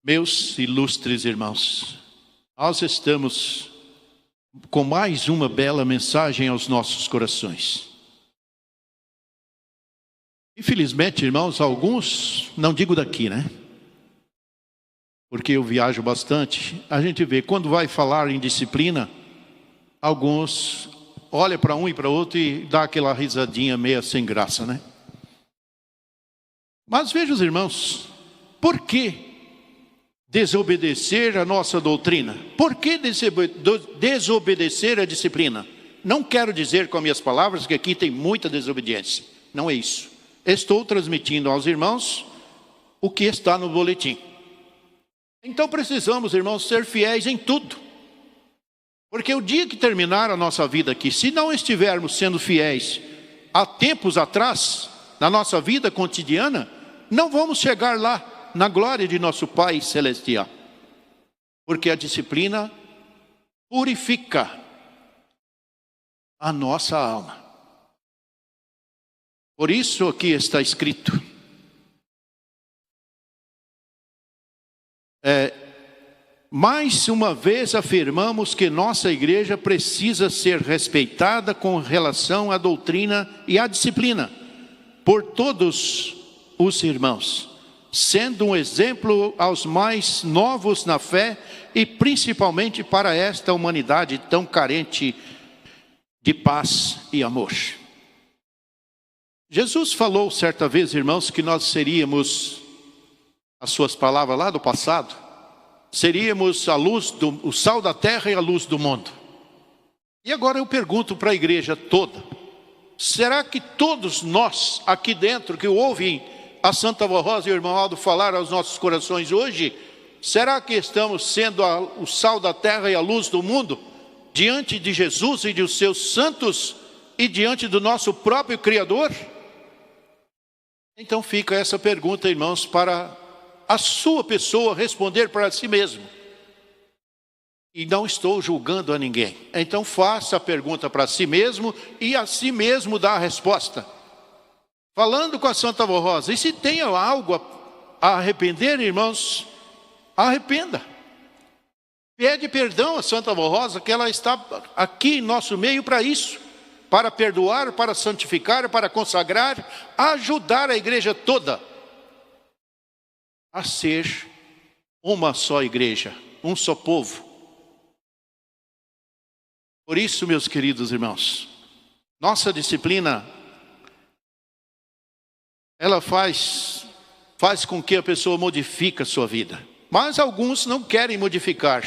Meus ilustres irmãos, nós estamos com mais uma bela mensagem aos nossos corações. Infelizmente, irmãos, alguns, não digo daqui, né? Porque eu viajo bastante, a gente vê, quando vai falar em disciplina, alguns olham para um e para outro e dá aquela risadinha meio sem graça, né? Mas veja os irmãos, por que desobedecer a nossa doutrina? Por que desobedecer a disciplina? Não quero dizer com minhas palavras que aqui tem muita desobediência. Não é isso. Estou transmitindo aos irmãos o que está no boletim. Então precisamos, irmãos, ser fiéis em tudo. Porque o dia que terminar a nossa vida aqui, se não estivermos sendo fiéis há tempos atrás, na nossa vida cotidiana, não vamos chegar lá na glória de nosso Pai Celestial. Porque a disciplina purifica a nossa alma. Por isso aqui está escrito. Mais uma vez afirmamos que nossa igreja precisa ser respeitada com relação à doutrina e à disciplina por todos os irmãos, sendo um exemplo aos mais novos na fé e principalmente para esta humanidade tão carente de paz e amor. Jesus falou certa vez, irmãos, que nós seríamos, as suas palavras lá do passado, seríamos o sal da terra e a luz do mundo. E agora eu pergunto para a igreja toda, será que todos nós aqui dentro que ouvem a Santa Avó Rosa e o irmão Aldo falar aos nossos corações hoje, será que estamos sendo o sal da terra e a luz do mundo, diante de Jesus e dos seus santos e diante do nosso próprio Criador? Então fica essa pergunta, irmãos, para a sua pessoa responder para si mesmo. E não estou julgando a ninguém. Então faça a pergunta para si mesmo e a si mesmo dá a resposta. Falando com a Santa Avó Rosa, e se tem algo a arrepender, irmãos, arrependa. Pede perdão à Santa Avó Rosa, que ela está aqui em nosso meio para isso. Para perdoar, para santificar, para consagrar, ajudar a igreja toda a ser uma só igreja, um só povo. Por isso, meus queridos irmãos, nossa disciplina, ela faz com que a pessoa modifique a sua vida. Mas alguns não querem modificar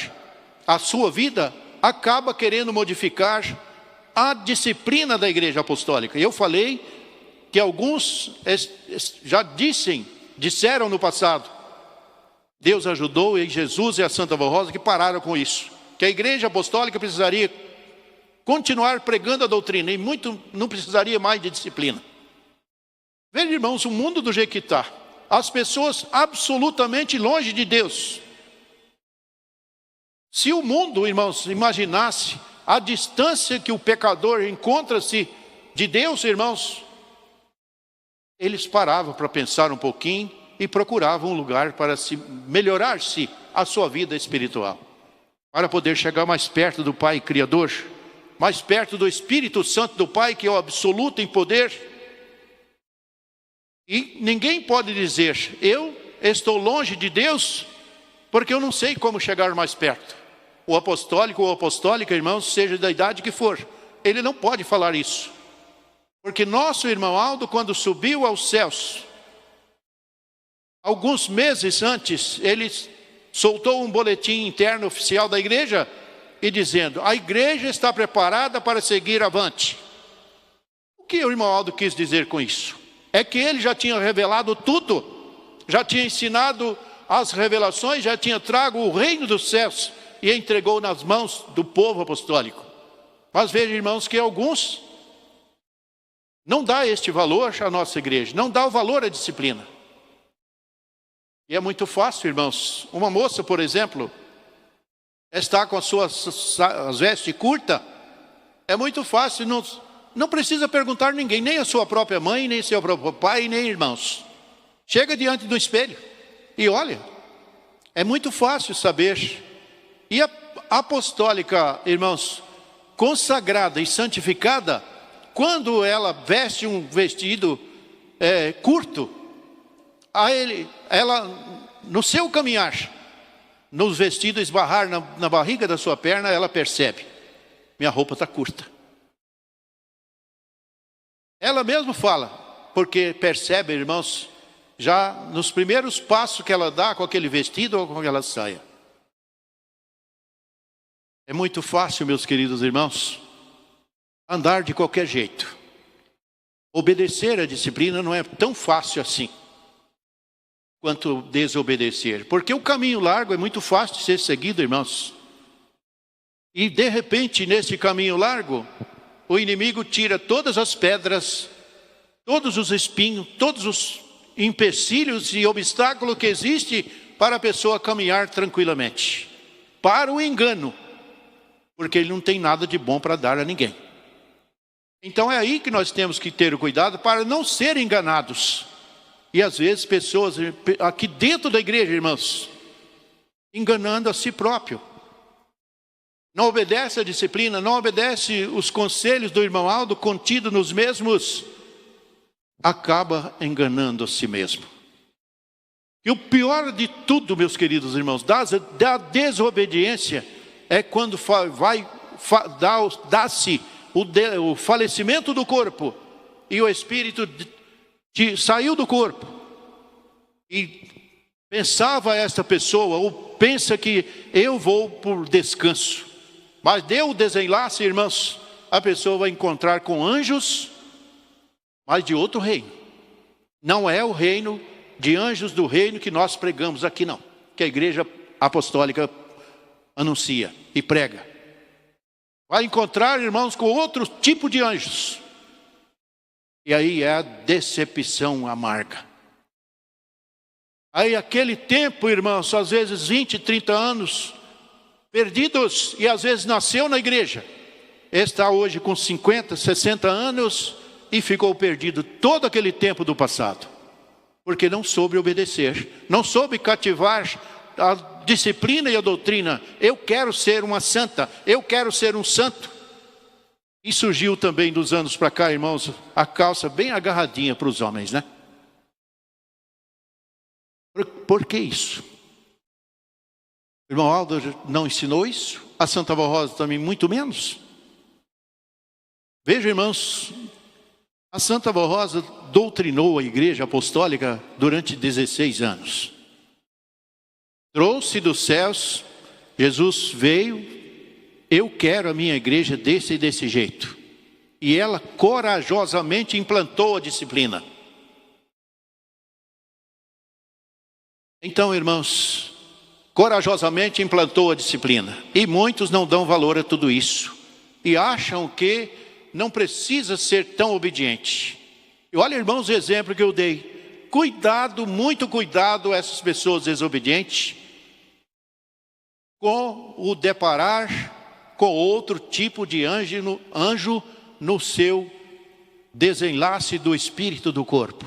a sua vida, acaba querendo modificar a disciplina da igreja apostólica. Eu falei que alguns já disseram no passado, Deus ajudou e Jesus e a Santa Avó Rosa que pararam com isso, que a igreja apostólica precisaria continuar pregando a doutrina e não precisaria mais de disciplina. Veja, irmãos, o mundo do jeito que está, as pessoas absolutamente longe de Deus. Se o mundo, irmãos, imaginasse a distância que o pecador encontra-se de Deus, irmãos, eles paravam para pensar um pouquinho e procuravam um lugar para melhorar-se a sua vida espiritual, para poder chegar mais perto do Pai Criador, mais perto do Espírito Santo do Pai, que é o absoluto em poder. E ninguém pode dizer, eu estou longe de Deus, porque eu não sei como chegar mais perto. O apostólico ou apostólica, irmãos, seja da idade que for, ele não pode falar isso. Porque nosso irmão Aldo, quando subiu aos céus, alguns meses antes, ele soltou um boletim interno oficial da igreja, e dizendo, a igreja está preparada para seguir avante. O que o irmão Aldo quis dizer com isso? É que ele já tinha revelado tudo, já tinha ensinado as revelações, já tinha trago o reino dos céus, e entregou nas mãos do povo apostólico. Mas veja, irmãos, que alguns não dá este valor à nossa igreja, não dá o valor à disciplina. E é muito fácil, irmãos. Uma moça, por exemplo, está com as suas vestes curtas, é muito fácil, não precisa perguntar a ninguém, nem a sua própria mãe, nem seu próprio pai, nem irmãos. Chega diante do espelho e olha. É muito fácil saber. E a apostólica, irmãos, consagrada e santificada, quando ela veste um vestido curto, ela, no seu caminhar, nos vestidos esbarrar na barriga da sua perna, ela percebe: minha roupa está curta. Ela mesma fala, porque percebe, irmãos, já nos primeiros passos que ela dá com aquele vestido ou com aquela saia. É muito fácil, meus queridos irmãos, andar de qualquer jeito. Obedecer a disciplina não é tão fácil assim quanto desobedecer, porque o caminho largo é muito fácil de ser seguido, irmãos. E de repente, nesse caminho largo, o inimigo tira todas as pedras, todos os espinhos, todos os empecilhos e obstáculos que existem para a pessoa caminhar tranquilamente, para o engano, porque ele não tem nada de bom para dar a ninguém. Então é aí que nós temos que ter o cuidado para não ser enganados. E às vezes pessoas aqui dentro da igreja, irmãos, enganando a si próprio. Não obedece a disciplina, não obedece os conselhos do irmão Aldo contidos nos mesmos, acaba enganando a si mesmo. E o pior de tudo, meus queridos irmãos, da desobediência, é quando dá-se o falecimento do corpo e o espírito saiu do corpo. E pensava esta pessoa, ou pensa que eu vou por descanso. Mas deu o desenlace, irmãos, a pessoa vai encontrar com anjos, mas de outro reino. Não é o reino de anjos do reino que nós pregamos aqui, não. Que a igreja apostólica anuncia e prega. Vai encontrar, irmãos, com outro tipo de anjos. E aí é a decepção amarga. Aí aquele tempo, irmãos, às vezes 20, 30 anos, perdidos, e às vezes nasceu na igreja, está hoje com 50, 60 anos e ficou perdido todo aquele tempo do passado, porque não soube obedecer, não soube cativar a disciplina e a doutrina. Eu quero ser uma santa, eu quero ser um santo. E surgiu também dos anos para cá, irmãos, a calça bem agarradinha para os homens, né? Por que isso? O irmão Aldo não ensinou isso, a Santa Vó Rosa também muito menos. Veja, irmãos, a Santa Vó Rosa doutrinou a igreja apostólica durante 16 anos. Trouxe dos céus, Jesus veio, eu quero a minha igreja desse e desse jeito. E ela corajosamente implantou a disciplina. Então, irmãos, corajosamente implantou a disciplina. E muitos não dão valor a tudo isso. E acham que não precisa ser tão obediente. E olha, irmãos, o exemplo que eu dei. Cuidado, muito cuidado, essas pessoas desobedientes, com o deparar com outro tipo de anjo no seu desenlace do espírito do corpo.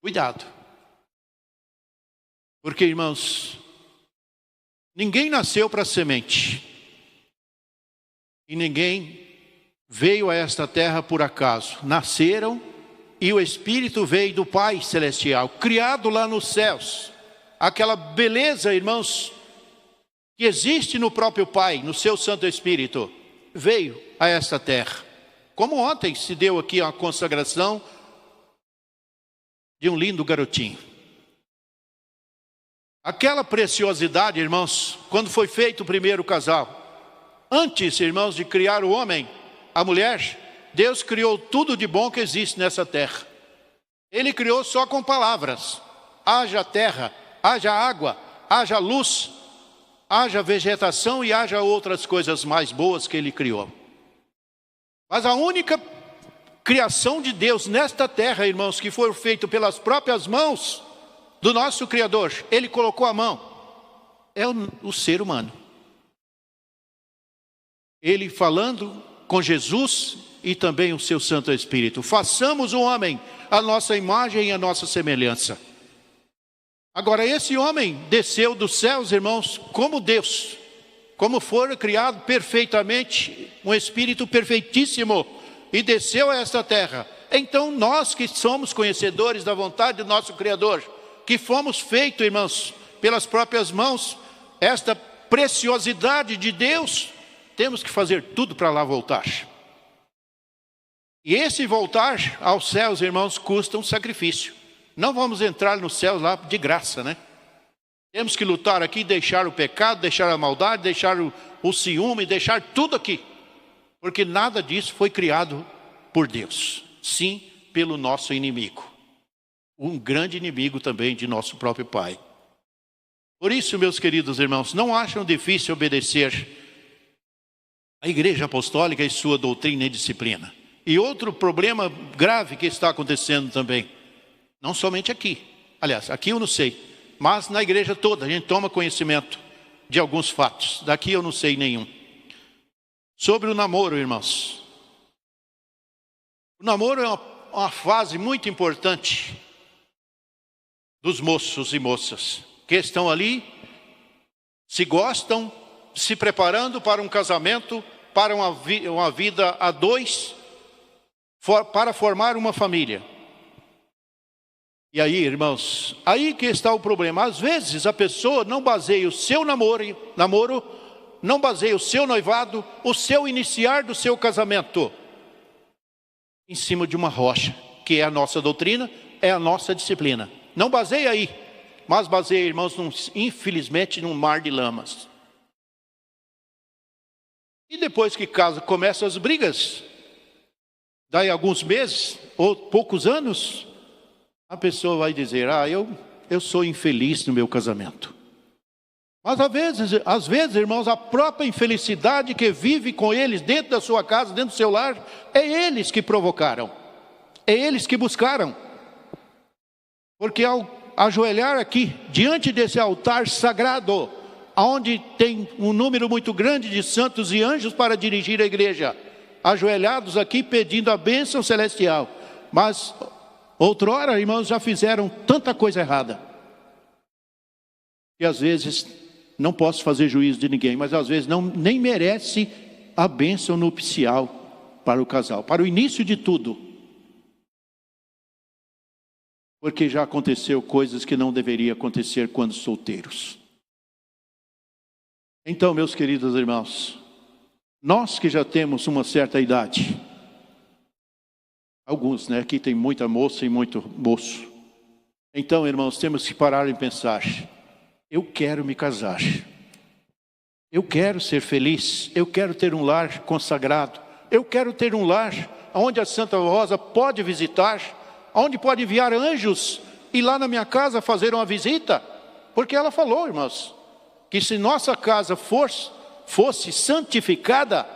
Cuidado. Porque, irmãos, ninguém nasceu para semente. E ninguém veio a esta terra por acaso. Nasceram e o Espírito veio do Pai Celestial, criado lá nos céus. Aquela beleza, irmãos, que existe no próprio Pai, no seu Santo Espírito, veio a esta terra. Como ontem se deu aqui a consagração de um lindo garotinho. Aquela preciosidade, irmãos, quando foi feito o primeiro casal, antes, irmãos, de criar o homem, a mulher, Deus criou tudo de bom que existe nessa terra. Ele criou só com palavras. Haja terra, haja água, haja luz, haja vegetação e haja outras coisas mais boas que ele criou. Mas a única criação de Deus nesta terra, irmãos, que foi feito pelas próprias mãos do nosso Criador, ele colocou a mão, é o ser humano. Ele falando com Jesus e também o seu Santo Espírito. Façamos o homem a nossa imagem e a nossa semelhança. Agora, esse homem desceu dos céus, irmãos, como Deus, como fora criado perfeitamente, um espírito perfeitíssimo, e desceu a esta terra. Então nós que somos conhecedores da vontade do nosso Criador, que fomos feitos, irmãos, pelas próprias mãos, esta preciosidade de Deus, temos que fazer tudo para lá voltar. E esse voltar aos céus, irmãos, custa um sacrifício. Não vamos entrar nos céus lá de graça, né? Temos que lutar aqui, deixar o pecado, deixar a maldade, deixar o ciúme, deixar tudo aqui. Porque nada disso foi criado por Deus. Sim, pelo nosso inimigo. Um grande inimigo também de nosso próprio Pai. Por isso, meus queridos irmãos, não acham difícil obedecer a Igreja Apostólica e sua doutrina e disciplina. E outro problema grave que está acontecendo também, não somente aqui, aliás, aqui eu não sei, mas na igreja toda a gente toma conhecimento de alguns fatos, daqui eu não sei nenhum. Sobre o namoro, irmãos. O namoro é uma fase muito importante dos moços e moças que estão ali, se gostam, se preparando para um casamento, para uma vida a dois, para formar uma família. E aí, irmãos, aí que está o problema. Às vezes a pessoa não baseia o seu namoro, não baseia o seu noivado, o seu iniciar do seu casamento em cima de uma rocha, que é a nossa doutrina, é a nossa disciplina. Não baseia aí, mas baseia, irmãos, infelizmente, num mar de lamas. E depois que casa, começam as brigas. Daí alguns meses, ou poucos anos, a pessoa vai dizer, eu sou infeliz no meu casamento. Mas às vezes, irmãos, a própria infelicidade que vive com eles dentro da sua casa, dentro do seu lar, é eles que provocaram. É eles que buscaram. Porque ao ajoelhar aqui, diante desse altar sagrado, onde tem um número muito grande de santos e anjos para dirigir a igreja, ajoelhados aqui pedindo a bênção celestial. Mas outrora, irmãos, já fizeram tanta coisa errada. E às vezes, não posso fazer juízo de ninguém, mas às vezes nem merece a bênção nupcial para o casal, para o início de tudo. Porque já aconteceu coisas que não deveriam acontecer quando solteiros. Então, meus queridos irmãos, nós que já temos uma certa idade, alguns, né? Aqui tem muita moça e muito moço. Então, irmãos, temos que parar e pensar, eu quero me casar. Eu quero ser feliz. Eu quero ter um lar consagrado. Eu quero ter um lar onde a Santa Rosa pode visitar, onde pode enviar anjos e lá na minha casa fazer uma visita. Porque ela falou, irmãos, que se nossa casa fosse santificada,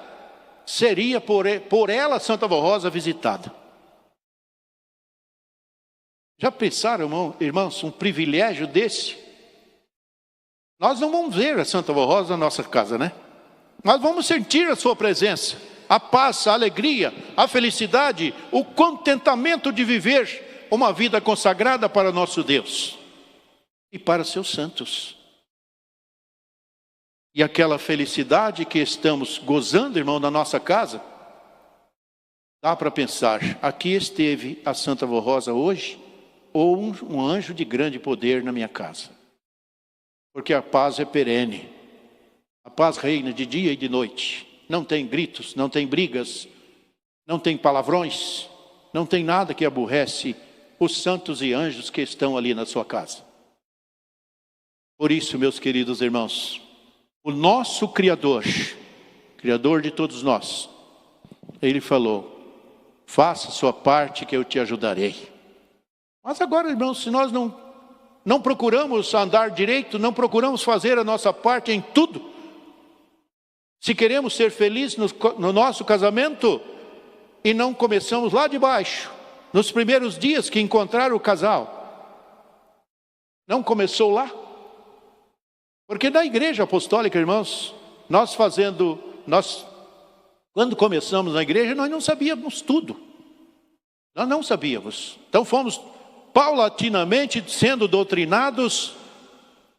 seria por ela, Santa Rosa, visitada. Já pensaram, irmãos, um privilégio desse? Nós não vamos ver a Santa Rosa na nossa casa, né? Nós vamos sentir a sua presença, a paz, a alegria, a felicidade, o contentamento de viver uma vida consagrada para nosso Deus e para seus santos. E aquela felicidade que estamos gozando, irmão, na nossa casa, dá para pensar, aqui esteve a Santa Rosa hoje, ou um anjo de grande poder na minha casa. Porque a paz é perene. A paz reina de dia e de noite. Não tem gritos, não tem brigas, não tem palavrões, não tem nada que aborrece os santos e anjos que estão ali na sua casa. Por isso, meus queridos irmãos, o nosso Criador, Criador de todos nós, Ele falou, faça a sua parte que eu te ajudarei. Mas agora, irmãos, se nós não procuramos andar direito, não procuramos fazer a nossa parte em tudo, se queremos ser felizes no nosso casamento, e não começamos lá de baixo, nos primeiros dias que encontraram o casal, não começou lá? Porque na igreja apostólica, irmãos, quando começamos na igreja, nós não sabíamos tudo. Nós não sabíamos. Então fomos paulatinamente sendo doutrinados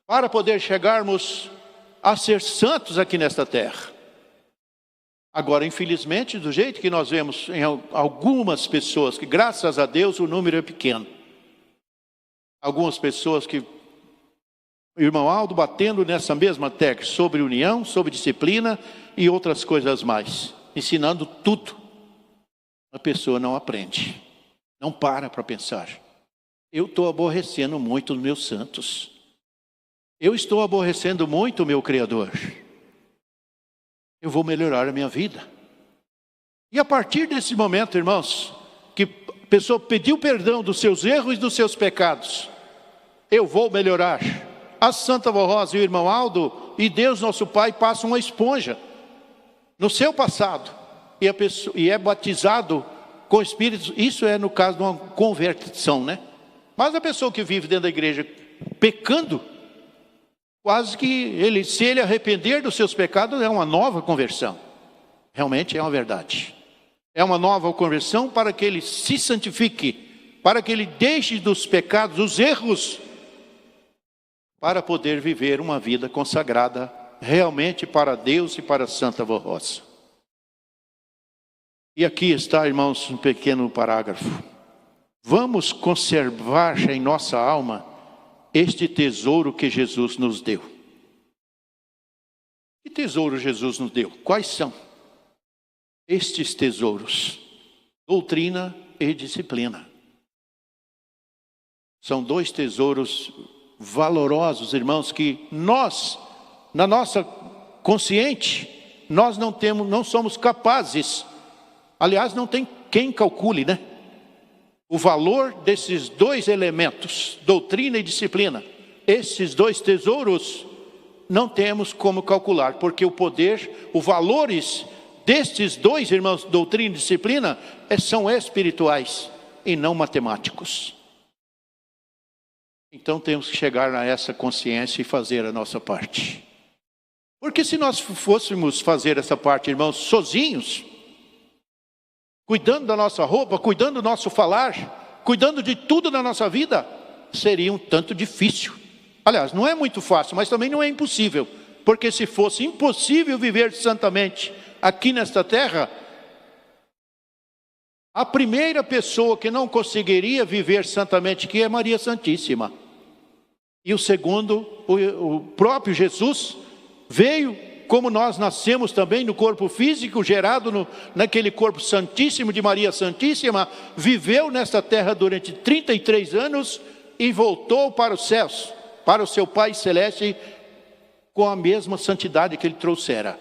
para poder chegarmos a ser santos aqui nesta terra. Agora, infelizmente, do jeito que nós vemos em algumas pessoas, que graças a Deus o número é pequeno. Algumas pessoas que, o irmão Aldo batendo nessa mesma tecla, sobre união, sobre disciplina e outras coisas mais. Ensinando tudo. A pessoa não aprende. Não para pensar. Eu estou aborrecendo muito os meus santos. Eu estou aborrecendo muito o meu Criador. Eu vou melhorar a minha vida. E a partir desse momento, irmãos, que a pessoa pediu perdão dos seus erros e dos seus pecados, eu vou melhorar. A Santa Vó Rosa e o irmão Aldo e Deus nosso Pai passam uma esponja no seu passado e é batizado com o Espírito. Isso é no caso de uma conversão, né? Mas a pessoa que vive dentro da igreja pecando, quase que se ele arrepender dos seus pecados, é uma nova conversão. Realmente é uma verdade. É uma nova conversão para que ele se santifique, para que ele deixe dos pecados, os erros, para poder viver uma vida consagrada realmente para Deus e para a Santa Vó Rosa. E aqui está, irmãos, um pequeno parágrafo. Vamos conservar em nossa alma este tesouro que Jesus nos deu. Que tesouro Jesus nos deu? Quais são estes tesouros? Doutrina e disciplina. São dois tesouros valorosos, irmãos, que nós, na nossa consciente, nós não somos capazes. Aliás, não tem quem calcule, né? O valor desses dois elementos, doutrina e disciplina, esses dois tesouros, não temos como calcular, porque o poder, os valores destes dois, irmãos, doutrina e disciplina, são espirituais e não matemáticos. Então temos que chegar a essa consciência e fazer a nossa parte. Porque se nós fôssemos fazer essa parte, irmãos, sozinhos, cuidando da nossa roupa, cuidando do nosso falar, cuidando de tudo na nossa vida, seria um tanto difícil. Aliás, não é muito fácil, mas também não é impossível. Porque se fosse impossível viver santamente aqui nesta terra, a primeira pessoa que não conseguiria viver santamente aqui é Maria Santíssima. E o segundo, o próprio Jesus, veio como nós nascemos também no corpo físico, gerado naquele corpo santíssimo de Maria Santíssima, viveu nesta terra durante 33 anos e voltou para os céus, para o seu Pai Celeste, com a mesma santidade que ele trouxera.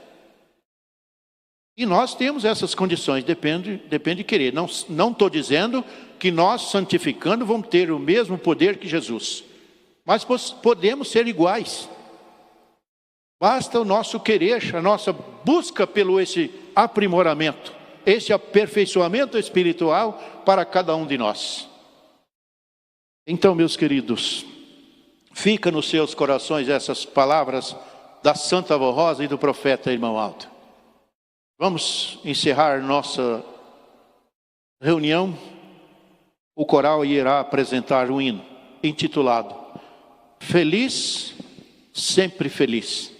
E nós temos essas condições, depende de querer. Não estou dizendo que nós, santificando, vamos ter o mesmo poder que Jesus. Mas podemos ser iguais. Basta o nosso querer, a nossa busca pelo esse aprimoramento, esse aperfeiçoamento espiritual para cada um de nós. Então, meus queridos, fica nos seus corações essas palavras da Santa Vó Rosa e do profeta irmão Aldo. Vamos encerrar nossa reunião. O coral irá apresentar um hino intitulado Feliz, Sempre Feliz.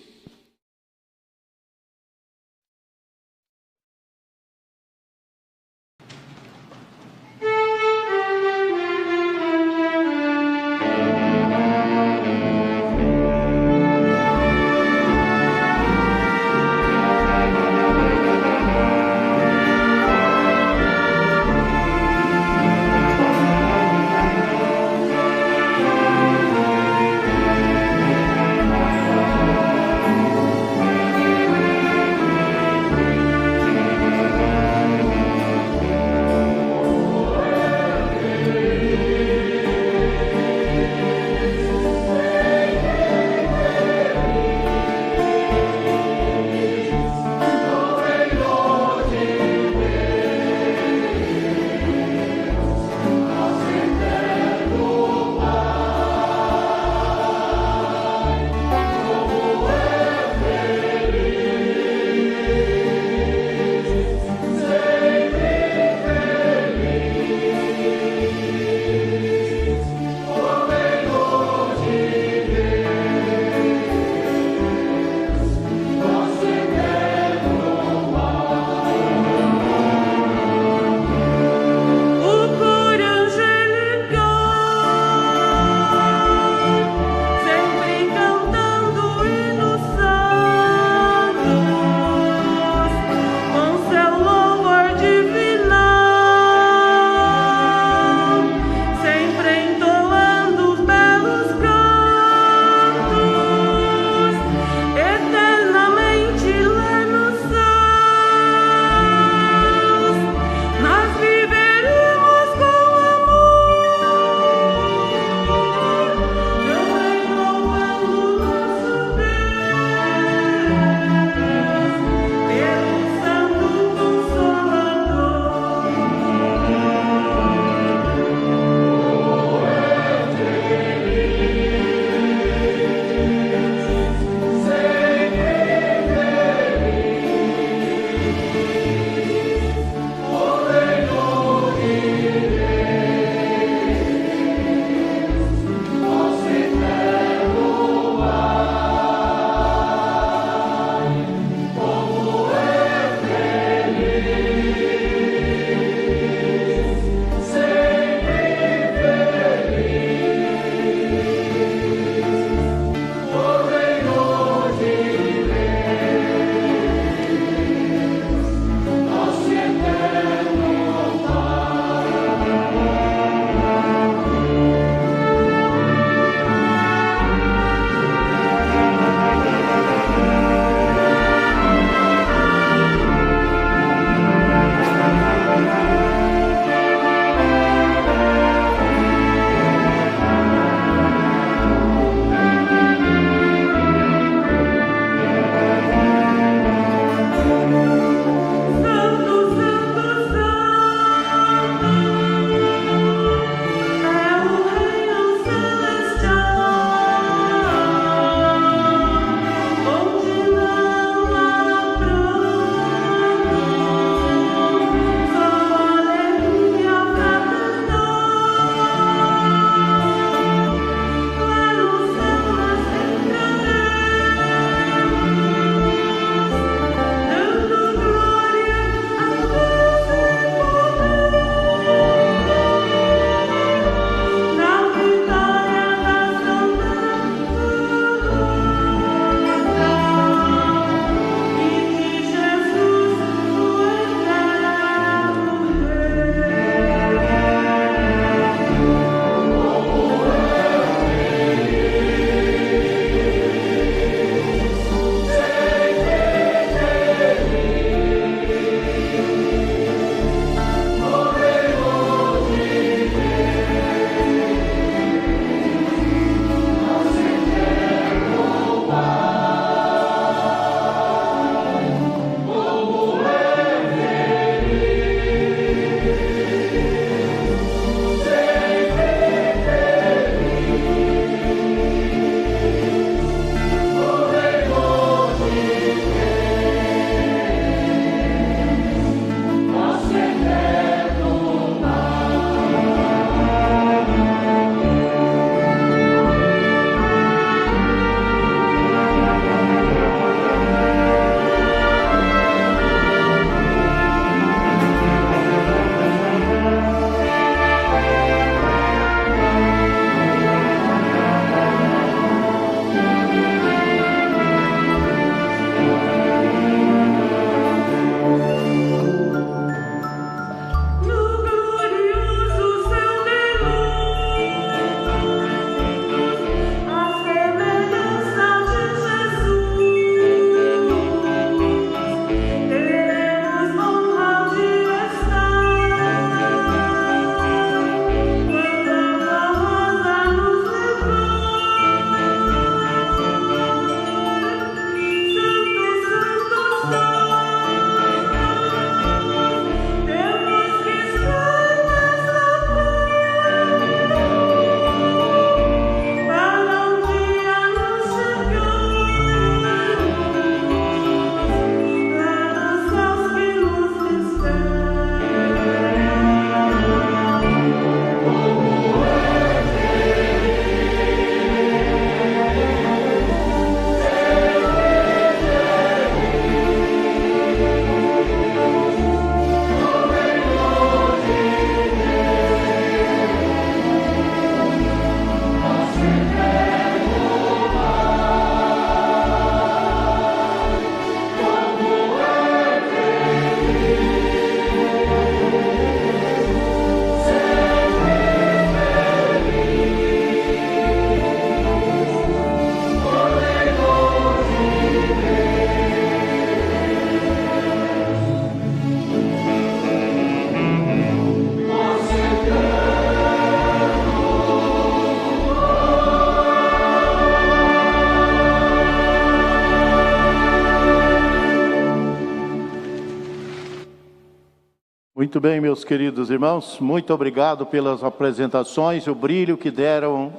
Muito bem, meus queridos irmãos, muito obrigado pelas apresentações, o brilho que deram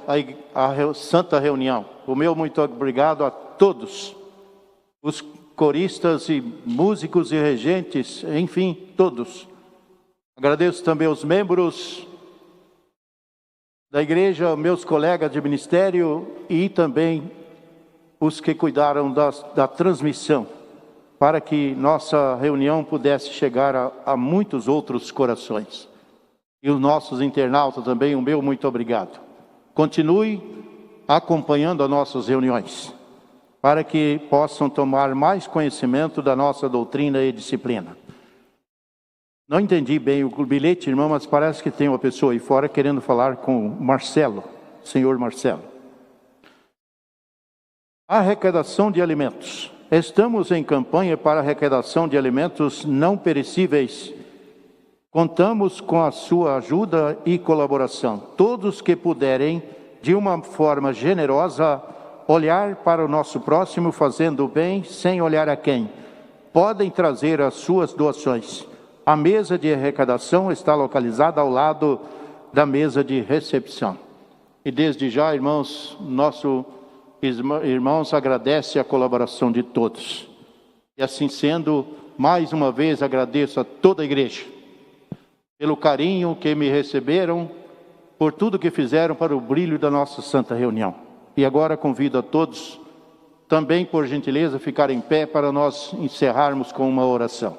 à Santa Reunião. O meu muito obrigado a todos, os coristas e músicos e regentes, enfim, todos. Agradeço também aos membros da igreja, meus colegas de ministério e também os que cuidaram da transmissão, para que nossa reunião pudesse chegar a muitos outros corações. E os nossos internautas também, o meu muito obrigado. Continue acompanhando as nossas reuniões, para que possam tomar mais conhecimento da nossa doutrina e disciplina. Não entendi bem o bilhete, irmão, mas parece que tem uma pessoa aí fora querendo falar com o Marcelo, senhor Marcelo. Arrecadação de alimentos. Estamos em campanha para arrecadação de alimentos não perecíveis. Contamos com a sua ajuda e colaboração. Todos que puderem, de uma forma generosa, olhar para o nosso próximo fazendo o bem, sem olhar a quem, podem trazer as suas doações. A mesa de arrecadação está localizada ao lado da mesa de recepção. E desde já, irmãos, irmãos, agradece a colaboração de todos. E assim sendo, mais uma vez agradeço a toda a igreja, pelo carinho que me receberam, por tudo que fizeram para o brilho da nossa santa reunião. E agora convido a todos, também por gentileza, ficar em pé para nós encerrarmos com uma oração.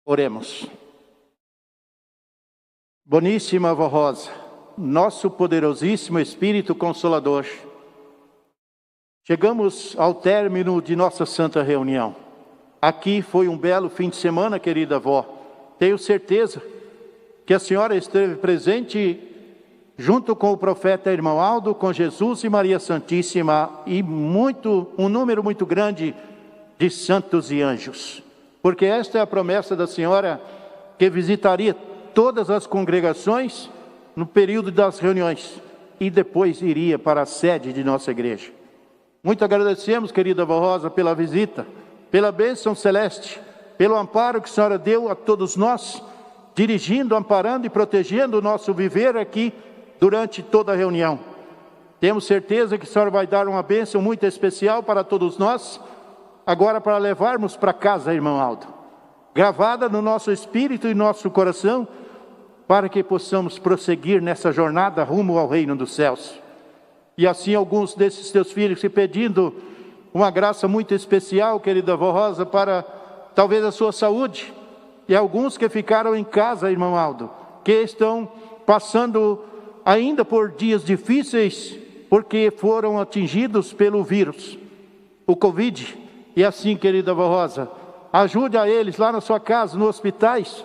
Oremos. Boníssima Avó Rosa, nosso poderosíssimo Espírito Consolador, chegamos ao término de nossa santa reunião. Aqui foi um belo fim de semana, querida avó. Tenho certeza que a senhora esteve presente junto com o profeta irmão Aldo, com Jesus e Maria Santíssima e um número muito grande de santos e anjos. Porque esta é a promessa da senhora, que visitaria todas as congregações no período das reuniões e depois iria para a sede de nossa igreja. Muito agradecemos, querida avó Rosa, pela visita, pela bênção celeste, pelo amparo que a senhora deu a todos nós, dirigindo, amparando e protegendo o nosso viver aqui durante toda a reunião. Temos certeza que a senhora vai dar uma bênção muito especial para todos nós, agora para levarmos para casa, irmão Aldo, gravada no nosso espírito e nosso coração, para que possamos prosseguir nessa jornada rumo ao reino dos céus. E assim alguns desses teus filhos se pedindo uma graça muito especial, querida avó Rosa, para talvez a sua saúde, e alguns que ficaram em casa, irmão Aldo, que estão passando ainda por dias difíceis, porque foram atingidos pelo vírus, o Covid. E assim, querida avó Rosa, ajude a eles lá na sua casa, nos hospitais,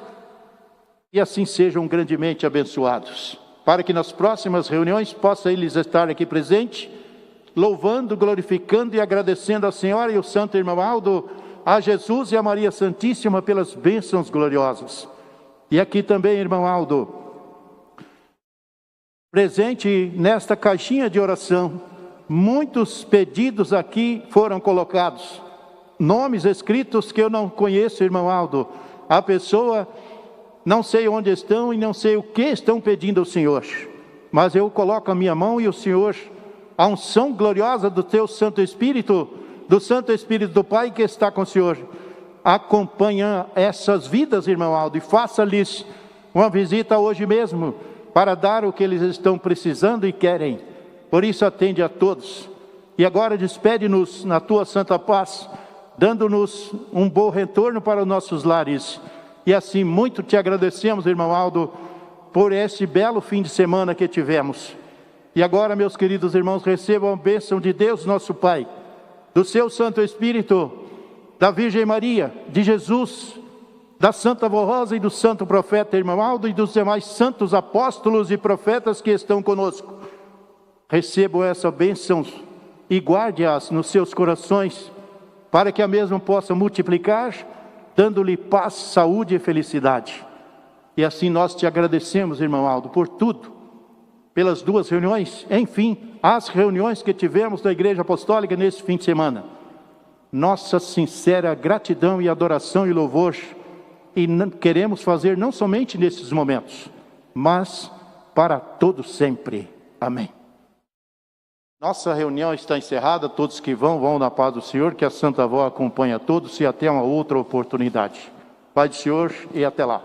e assim sejam grandemente abençoados, para que nas próximas reuniões possa eles estar aqui presente, louvando, glorificando e agradecendo a senhora e o santo irmão Aldo, a Jesus e a Maria Santíssima pelas bênçãos gloriosas. E aqui também, irmão Aldo, presente nesta caixinha de oração, muitos pedidos aqui foram colocados, nomes escritos que eu não conheço, irmão Aldo. A pessoa, não sei onde estão e não sei o que estão pedindo ao Senhor, mas eu coloco a minha mão e o Senhor, a unção gloriosa do teu Santo Espírito, do Santo Espírito do Pai que está com o Senhor, acompanha essas vidas, irmão Aldo, e faça-lhes uma visita hoje mesmo, para dar o que eles estão precisando e querem. Por isso atende a todos. E agora despede-nos na tua santa paz, dando-nos um bom retorno para os nossos lares. E assim muito te agradecemos, irmão Aldo, por esse belo fim de semana que tivemos. E agora, meus queridos irmãos, recebam a bênção de Deus nosso Pai, do seu Santo Espírito, da Virgem Maria, de Jesus, da Santa Avó Rosa e do Santo Profeta irmão Aldo e dos demais santos apóstolos e profetas que estão conosco. Recebam essa bênção e guarde-as nos seus corações, para que a mesma possa multiplicar, dando-lhe paz, saúde e felicidade. E assim nós te agradecemos, irmão Aldo, por tudo, pelas duas reuniões, enfim, as reuniões que tivemos da Igreja Apostólica nesse fim de semana. nossa sincera gratidão e adoração e louvor, e queremos fazer não somente nesses momentos, mas para todo sempre. Amém. Nossa reunião está encerrada. Todos que vão na paz do Senhor, que a Santa Avó acompanhe a todos e até uma outra oportunidade. Pai do Senhor e até lá.